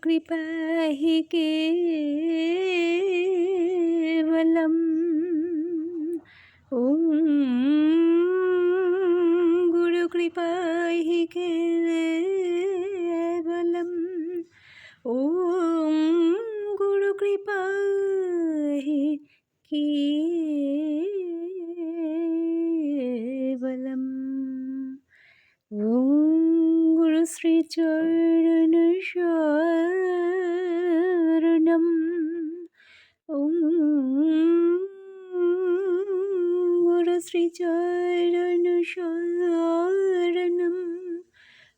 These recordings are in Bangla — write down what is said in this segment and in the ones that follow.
गुरुकृपा हि केवलम्। ॐ गुरुकृपा हि केवलम्। ॐ गुरुकृपा हि केवलम्। ॐ गुरुश्रीचरण शरणम्। ॐ गुरुश्रीचरण शरणम्।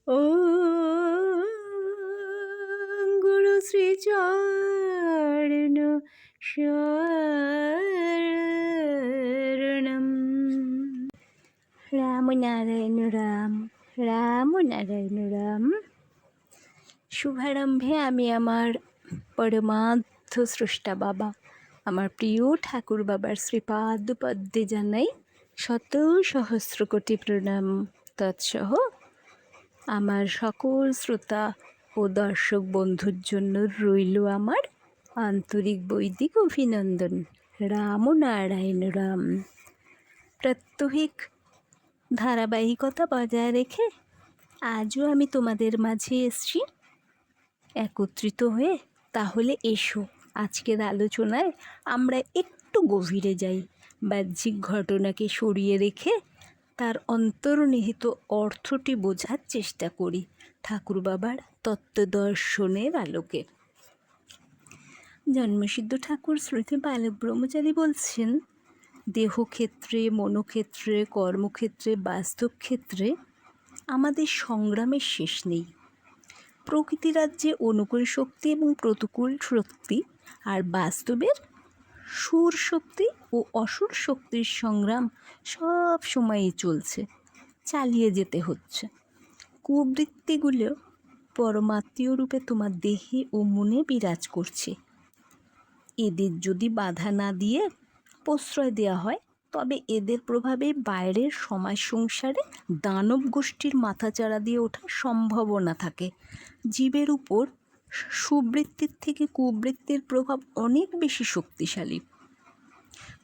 ॐ गुरुश्रीचरण शरणम्। রাম নারায়ণ রাম, রাম নারায়ণ রাম। শুভারম্ভে আমি আমার পরমার্থ স্রষ্টা বাবা, আমার প্রিয় ঠাকুর বাবার শ্রীপাদ পদ্মে জানাই শত সহস্র কোটি প্রণাম। তৎসহ আমার সকল শ্রোতা ও দর্শক বন্ধুর জন্য রইল আমার আন্তরিক বৈদিক অভিনন্দন। রাম নারায়ণ রাম। প্রাত্যহিক ধারাবাহিকতা বজায় রেখে আজও আমি তোমাদের মাঝে এসছি একত্রিত হয়ে। তাহলে এসো, আজকের আলোচনায় আমরা একটু গভীরে যাই, বাহ্যিক ঘটনাকে সরিয়ে রেখে তার অন্তর্নিহিত অর্থটি বোঝার চেষ্টা করি ঠাকুর বাবার তত্ত্বদর্শনের আলোকে। জন্মসিদ্ধ ঠাকুর শ্রীতে বালক ব্রহ্মচারী বলছেন, দেহক্ষেত্রে, মনোক্ষেত্রে, কর্মক্ষেত্রে, বাস্তব ক্ষেত্রে আমাদের সংগ্রামের শেষ নেই। প্রকৃতি রাজ্যে অনুকূল শক্তি এবং প্রতিকূল শক্তি আর বাস্তবের সুর শক্তি ও অসুর শক্তির সংগ্রাম সব সময়ই চলছে, চালিয়ে যেতে হচ্ছে। কুবৃত্তিগুলো পরমাত্মীয় রূপে তোমার দেহে ও মনে বিরাজ করছে। এদের যদি বাধা না দিয়ে প্রশ্রয় দেওয়া হয়, তবে এদের প্রভাবে বাইরের সমাজ সংসারে দানব গোষ্ঠীর মাথাচাড়া দিয়ে ওঠার সম্ভাবনা থাকে। জীবের উপর সুবৃত্তির থেকে কুবৃত্তির প্রভাব অনেক বেশি শক্তিশালী।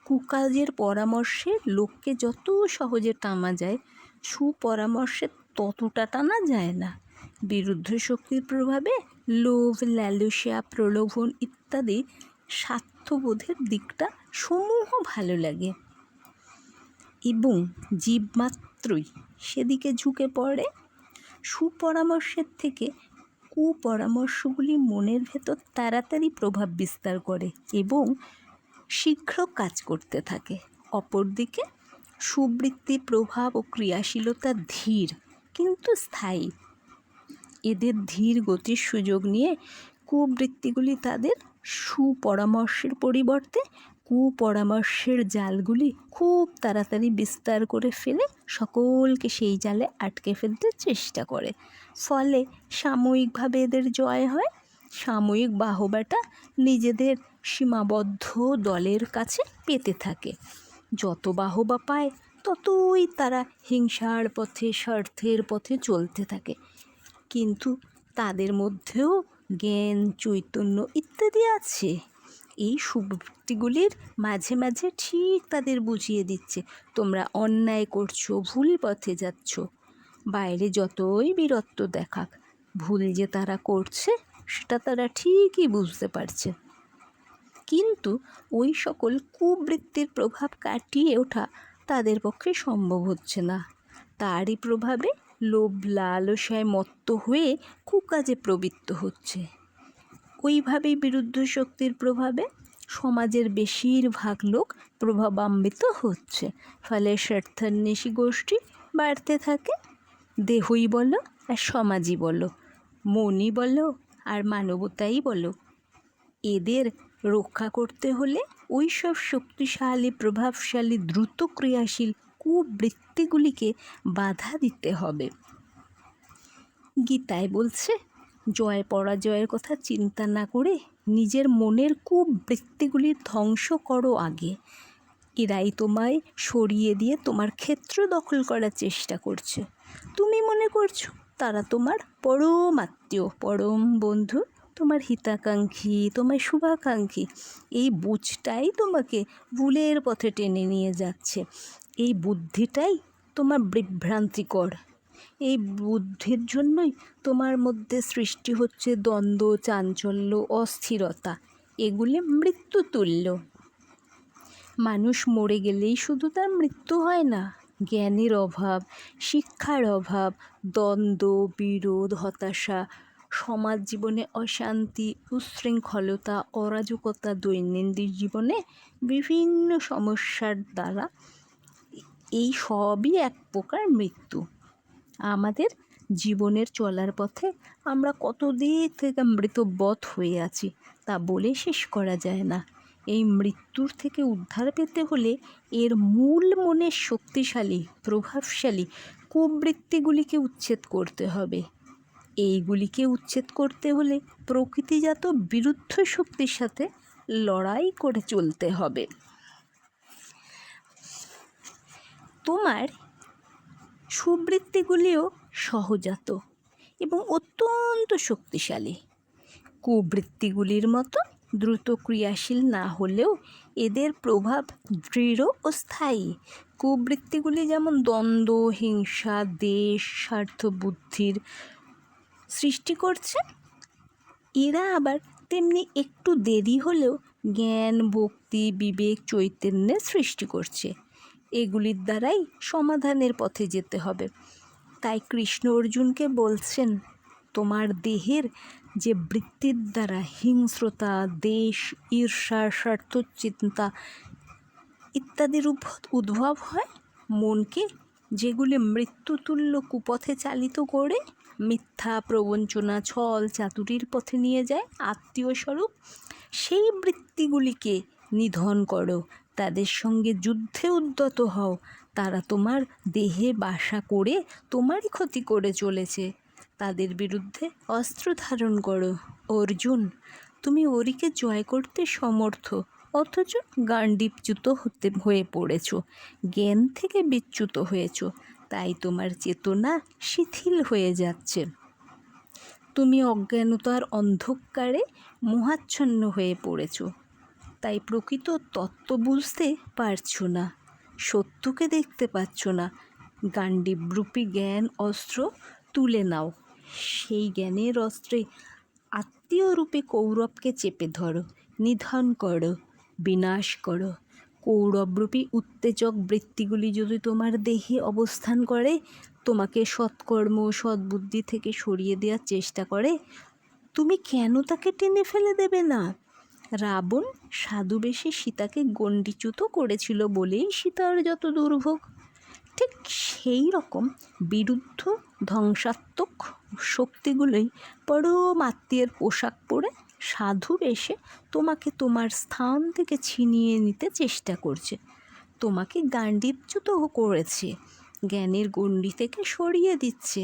কুকাজের পরামর্শে লোককে যত সহজে টানা যায়, সুপরামর্শে ততটা টানা যায় না। বিরুদ্ধ শক্তির প্রভাবে লোভ, লালসা, প্রলোভন ইত্যাদি স্বার্থবোধের দিকটা সমূহ ভালো লাগে এবং জীব মাত্রই সেদিকে ঝুঁকে পড়ে। সুপরামর্শের থেকে কুপরামর্শগুলি মনের ভেতর তাড়াতাড়ি প্রভাব বিস্তার করে এবং শীঘ্র কাজ করতে থাকে। অপরদিকে সুবৃত্তির প্রভাব ও ক্রিয়াশীলতা ধীর কিন্তু স্থায়ী। এদের ধীর গতির সুযোগ নিয়ে কুবৃত্তিগুলি তাদের সুপরামর্শের পরিবর্তে কুপরামর্শের জালগুলি খুব তাড়াতাড়ি বিস্তার করে ফেলে সকলকে সেই জালে আটকে ফেলতে চেষ্টা করে। ফলে সাময়িকভাবে এদের জয় হয়, সাময়িক বাহবাটা নিজেদের সীমাবদ্ধ দলের কাছে পেতে থাকে। যত বাহবা পায় ততই তারা হিংসার পথে, স্বার্থের পথে চলতে থাকে। কিন্তু তাদের মধ্যেও জ্ঞান, চৈতন্য ইত্যাদি আছে। এই সুবৃত্তিগুলির মাঝে মাঝে ঠিক তাদের বুঝিয়ে দিচ্ছে, তোমরা অন্যায় করছো, ভুল পথে যাচ্ছ। বাইরে যতই বীরত্ব দেখাক, ভুল যে তারা করছে সেটা তারা ঠিকই বুঝতে পারছে। কিন্তু ওই সকল কুবৃত্তির প্রভাব কাটিয়ে ওঠা তাদের পক্ষে সম্ভব হচ্ছে না। তারই প্রভাবে লোভ, লালসায় মত্ত হয়ে কুকাজে প্রবৃত্ত হচ্ছে। ওইভাবেই বিরুদ্ধ শক্তির প্রভাবে সমাজের বেশিরভাগ লোক প্রভাবান্বিত হচ্ছে। ফলে স্বার্থান্বেষী গোষ্ঠী বাড়তে থাকে। দেহই বলো আর সমাজই বলো, মনই বলো আর মানবতাই বলো, এদের রক্ষা করতে হলে ওই সব শক্তিশালী, প্রভাবশালী, দ্রুত ক্রিয়াশীল কুবৃত্তিগুলিকে বাধা দিতে হবে। গীতায় বলছে, জয় পরাজয়ের কথা চিন্তা না করে নিজের মনের কুবৃত্তিগুলির ধ্বংস করো আগে। এরাই তোমায় সরিয়ে দিয়ে তোমার ক্ষেত্র দখল করার চেষ্টা করছে। তুমি মনে করছো তারা তোমার পরম আত্মীয়, পরম বন্ধু, তোমার হিতাকাঙ্ক্ষী, তোমার শুভাকাঙ্ক্ষী, এই বুঝটাই তোমাকে ভুলের পথে টেনে নিয়ে যাচ্ছে। এই বুদ্ধিটাই তোমার বিভ্রান্তিকর। এই বুদ্ধির জন্যই তোমার মধ্যে সৃষ্টি হচ্ছে দ্বন্দ্ব, চাঞ্চল্য, অস্থিরতা। এগুলি মৃত্যুতুল্য। মানুষ মরে গেলেই শুধু তার মৃত্যু হয় না, জ্ঞানের অভাব, শিক্ষার অভাব, দ্বন্দ্ব, বিরোধ, হতাশা, সমাজ জীবনে অশান্তি, উচ্ছৃঙ্খলতা, অরাজকতা, দৈনন্দিন জীবনে বিভিন্ন সমস্যার দ্বারা এই সবই এক প্রকার মৃত্যু। আমাদের জীবনের চলার পথে আমরা কত দিক থেকে মৃতবৎ হয়ে আছি তা বলে শেষ করা যায় না। এই মৃত্যুর থেকে উদ্ধার পেতে হলে এর মূল মনের শক্তিশালী, প্রভাবশালী কুবৃত্তিগুলিকে উচ্ছেদ করতে হবে। এইগুলিকে উচ্ছেদ করতে হলে প্রকৃতিজাত বিরুদ্ধ শক্তির সাথে লড়াই করে চলতে হবে। তোমার সুবৃত্তিগুলিও সহজাত এবং অত্যন্ত শক্তিশালী। কুবৃত্তিগুলির মতো দ্রুত ক্রিয়াশীল না হলেও এদের প্রভাব দৃঢ় ও স্থায়ী। কুবৃত্তিগুলি যেমন দ্বন্দ্ব, হিংসা, দেশ, স্বার্থ বুদ্ধির সৃষ্টি করছে, এরা আবার তেমনি একটু দেরি হলেও জ্ঞান, ভক্তি, বিবেক, চৈতন্যের সৃষ্টি করছে। এগুলির দ্বারাই সমাধানের পথে যেতে হবে। তাই কৃষ্ণ অর্জুনকে বলছেন, তোমার দেহের যে বৃত্তির দ্বারা হিংস্রতা, দেশ, ঈর্ষা, স্বার্থচিন্তা ইত্যাদির উদ্ভব হয়, মনকে যেগুলি মৃত্যুতুল্য কুপথে চালিত করে মিথ্যা, প্রবঞ্চনা, ছল, চাতুরির পথে নিয়ে যায় আত্মীয় স্বরূপ, সেই বৃত্তিগুলিকে নিধন করো, তাদের সঙ্গে যুদ্ধে উদ্যত হও। তারা তোমার দেহে বাসা করে তোমারই ক্ষতি করে চলেছে। তাদের বিরুদ্ধে অস্ত্র ধারণ করো। অর্জুন, তুমি ওরিকে জয় করতে সমর্থ, অথচ গাণ্ডীবচ্যুত হয়ে পড়েছ, জ্ঞান থেকে বিচ্যুত হয়েছ। তাই তোমার চেতনা শিথিল হয়ে যাচ্ছে। তুমি অজ্ঞানতার অন্ধকারে মোহাচ্ছন্ন হয়ে পড়েছ। তাই প্রকৃত তত্ত্ব বুঝতে পারছো না, সত্যকে দেখতে পাচ্ছ না। গাণ্ডীবরূপী জ্ঞান অস্ত্র তুলে নাও। সেই জ্ঞানের অস্ত্রে আত্মীয়রূপে কৌরবকে চেপে ধরো, নিধন করো, বিনাশ করো। কৌরবরূপী উত্তেজক বৃত্তিগুলি যদি তোমার দেহে অবস্থান করে, তোমাকে সৎকর্ম, সদ্বুদ্ধি থেকে সরিয়ে দেওয়ার চেষ্টা করে, তুমি কেন তাকে টেনে ফেলে দেবে না? রাবণ সাধুবেশে সীতাকে গণ্ডীচ্যুত করেছিল বলেই সীতার যত দুর্ভোগ। ঠিক সেই রকম বিরুদ্ধ ধ্বংসাত্মক শক্তিগুলোই পরম আত্মীয়ের পোশাক পরে সাধু বেশে তোমাকে তোমার স্থান থেকে ছিনিয়ে নিতে চেষ্টা করছে, তোমাকে গাণ্ডীবচ্যুত করেছে, জ্ঞানের গণ্ডি থেকে সরিয়ে দিচ্ছে।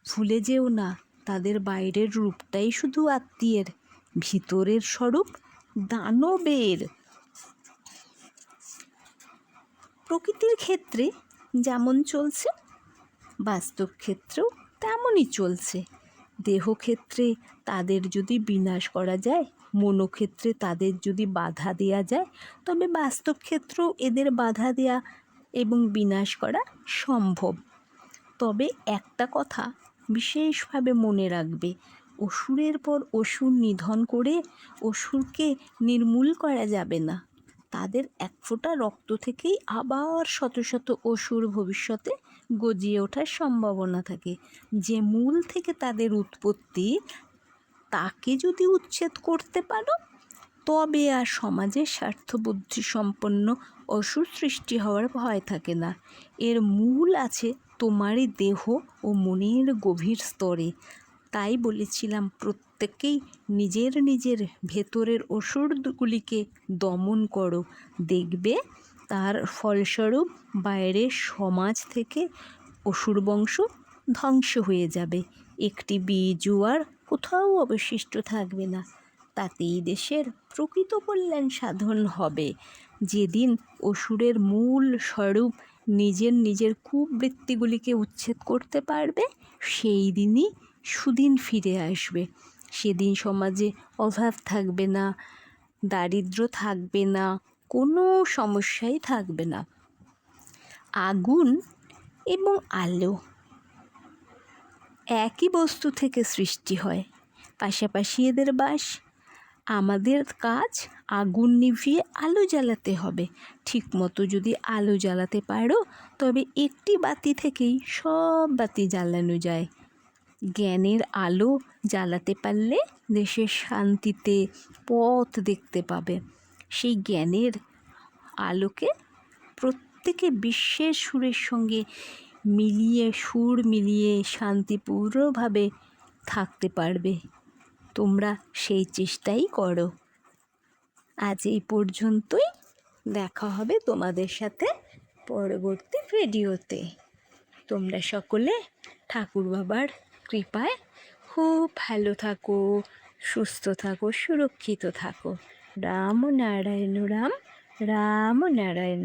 ভুলে যেও না, তাদের বাইরের রূপটাই শুধু আত্মীয়ের, ভিতরের স্বরূপ দানবের। প্রকৃতির ক্ষেত্রে যেমন চলছে, বাস্তব ক্ষেত্রেও তেমনই চলছে। দেহক্ষেত্রে তাদের যদি বিনাশ করা যায়, মনোক্ষেত্রে তাদের যদি বাধা দেওয়া যায়, তবে বাস্তব ক্ষেত্রেও এদের বাধা দেওয়া এবং বিনাশ করা সম্ভব। তবে একটা কথা বিশেষভাবে মনে রাখবে, অসুরের পর অসুর নিধন করে অসুরকে নির্মূল করা যাবে না। তাদের এক ফোঁটা রক্ত থেকেই আবার শত শত অসুর ভবিষ্যতে গজিয়ে ওঠার সম্ভাবনা থাকে। যে মূল থেকে তাদের উৎপত্তি, তাকে যদি উচ্ছেদ করতে পারো, তবে আর সমাজে স্বার্থবুদ্ধি সম্পন্ন অসুর সৃষ্টি হওয়ার ভয় থাকে না। এর মূল আছে তোমারই দেহ ও মনের গভীর স্তরে। তাই বলেছিলাম, প্রত্যেকেই নিজের নিজের ভেতরের অসুরগুলিকে দমন করো, দেখবে তার ফলস্বরূপ বাইরের সমাজ থেকে অসুর বংশ ধ্বংস হয়ে যাবে। একটি বীজও আর কোথাও অবশিষ্ট থাকবে না। তাতেই দেশের প্রকৃত কল্যাণ সাধন হবে। যেদিন অসুরের মূল স্বরূপ নিজের নিজের কুবৃত্তিগুলিকে উচ্ছেদ করতে পারবে, সেই দিনই সুদিন ফিরে আসবে। সেদিন সমাজে অভাব থাকবে না, দারিদ্র্য থাকবে না, কোনো সমস্যাই থাকবে না। আগুন এবং আলো একই বস্তু থেকে সৃষ্টি হয়, পাশাপাশি এদের বাস। আমাদের কাজ আগুন নিভিয়ে আলো জ্বালাতে হবে। ঠিকমতো যদি আলো জ্বালাতে পারো তবে একটি বাতি থেকেই সব বাতি জ্বালানো যায়। জ্ঞানের আলো জ্বালাতে পারলে দেশের শান্তিতে পথ দেখতে পাবে। সেই জ্ঞানের আলোকে প্রত্যেকে বিশ্বের সুরের সঙ্গে মিলিয়ে, সুর মিলিয়ে শান্তিপূর্ণভাবে থাকতে পারবে। তোমরা সেই চেষ্টাই করো। আজ এই পর্যন্তই। দেখা হবে তোমাদের সাথে পরবর্তী ভিডিওতে। তোমরা সকলে ঠাকুর বাবার কৃপায় খুব ভালো থাকো, সুস্থ থাকো, সুরক্ষিত থাকো। রাম নারায়ণ রাম, রাম নারায়ণ।